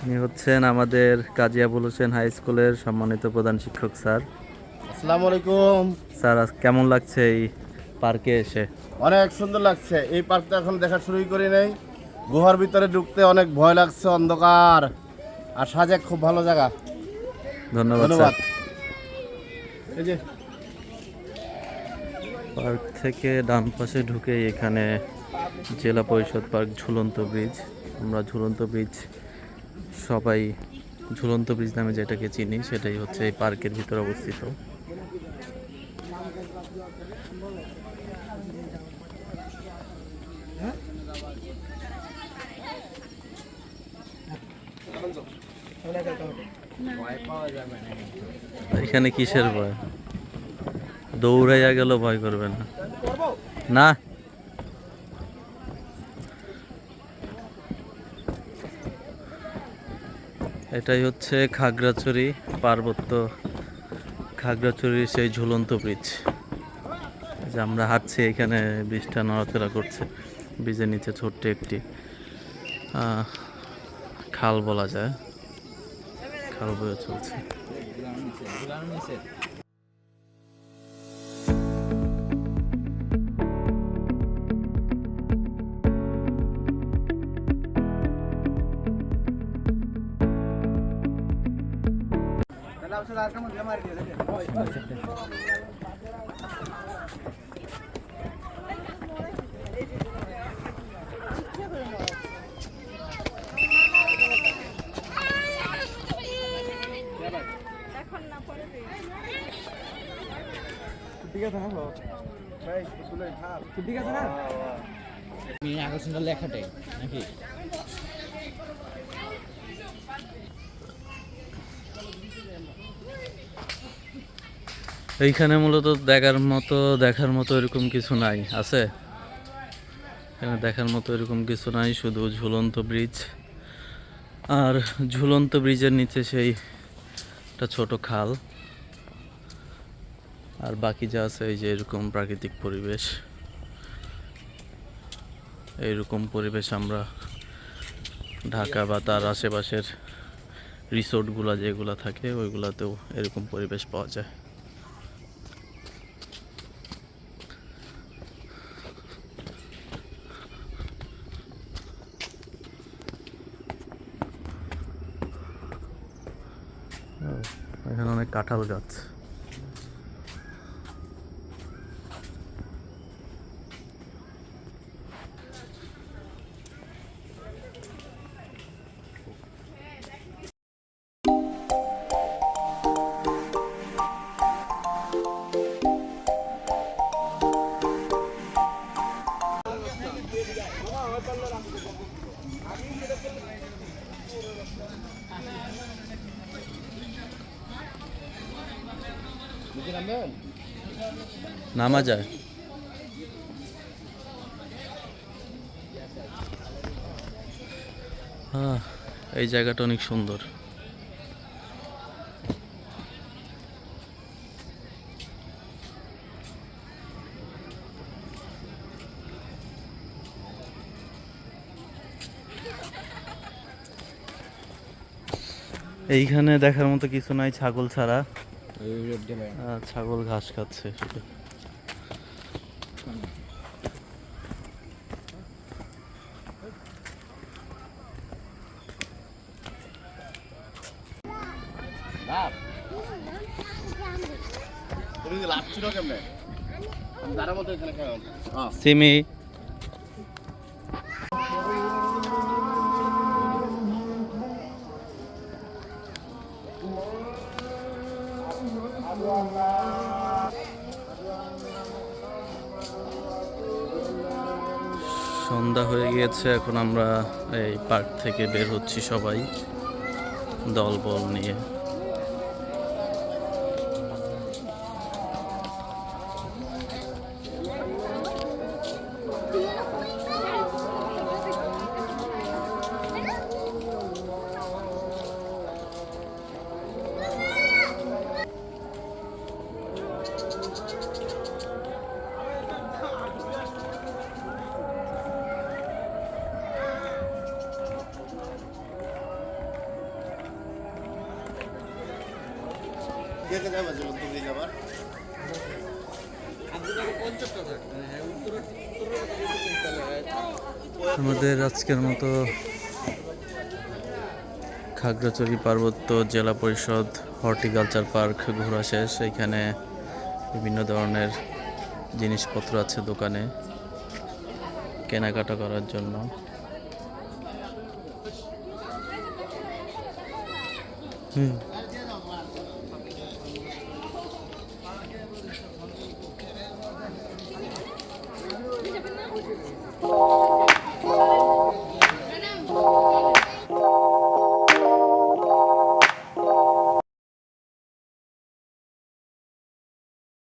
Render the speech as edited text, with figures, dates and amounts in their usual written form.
ইনি হচ্ছেন আমাদের কাজী আবুল হোসেন হাই স্কুলের সম্মানিত প্রধান শিক্ষক স্যার। আসসালামু আলাইকুম স্যার, কেমন লাগছে এই পার্কে এসে? অনেক সুন্দর লাগছে। এই পার্কটা এখন দেখা শুরুই করি নাই। গুহার ভিতরে ঢুকতে অনেক ভয় লাগছে, অন্ধকার। আর সাজেক খুব ভালো জায়গা। ধন্যবাদ ধন্যবাদ। স্যার। এই যে পার্ক থেকে ডান পাশে ঢুকে এখানে জেলা পরিষদ পার্ক, ঝুলন্ত ব্রিজ। আমরা ঝুলন্ত ব্রিজ সবাই ঝুলন্ত ব্রিজ নামে যেটাকে চিনি, সেটাই হচ্ছে এই পার্কের ভিতরে অবস্থিত। এখানে কিসের ভয়? দৌড়াইয়া গেল, ভয় করবে না? না, এটাই হচ্ছে খাগড়াছড়ি পার্বত্য, খাগড়াছড়ির সেই ঝুলন্ত ব্রিজ। যে আমরা হাঁটছি, এখানে ব্রিজটা নড়াচড়া করছে। ব্রিজের নিচে ছোট্ট একটি খাল বলা যায়, খাল বয়ে চলছে। ঠিক আছে না ভাই, ঠিক আছে না আকর্ষণটা লেখাটাই নাকি? এইখানে মূলত দেখার মতো এরকম কিছু নাই। আছে এখানে দেখার মতো এরকম কিছু নাই, শুধু ঝুলন্ত ব্রিজ। আর ঝুলন্ত ব্রিজের নিচে সেই একটা ছোট খাল। আর বাকি যা আছে এই যে এরকম প্রাকৃতিক পরিবেশ। এইরকম পরিবেশ আমরা ঢাকা বা তার আশেপাশের রিসোর্টগুলো যেগুলো থাকে ওইগুলাতেও এরকম পরিবেশ পাওয়া যায়। এখানে অনেক কাঁঠাল গাছ। নামা যায়। এই জায়গাটা অনেক সুন্দর। এইখানে দেখার মতো কিছু নাই ছাগল ছাড়া। ছাগল ঘাস খাচ্ছে শুধু। লাভ ছিল কেমনে? তার মতো এখানে সিমি সন্ধ্যা হয়ে গিয়েছে, এখন আমরা এই পার্ক থেকে বের হচ্ছি সবাই দলবল নিয়ে। থেকে যাবে ঝুলন্ত ব্রিজ আবার? আমাদের আজকের মতো খাগড়াছড়ি পার্বত্য জেলা পরিষদ হর্টিকালচার পার্ক ঘোরা শেষ। এখানে বিভিন্ন ধরনের জিনিসপত্র আছে দোকানে কেনাকাটা করার জন্য।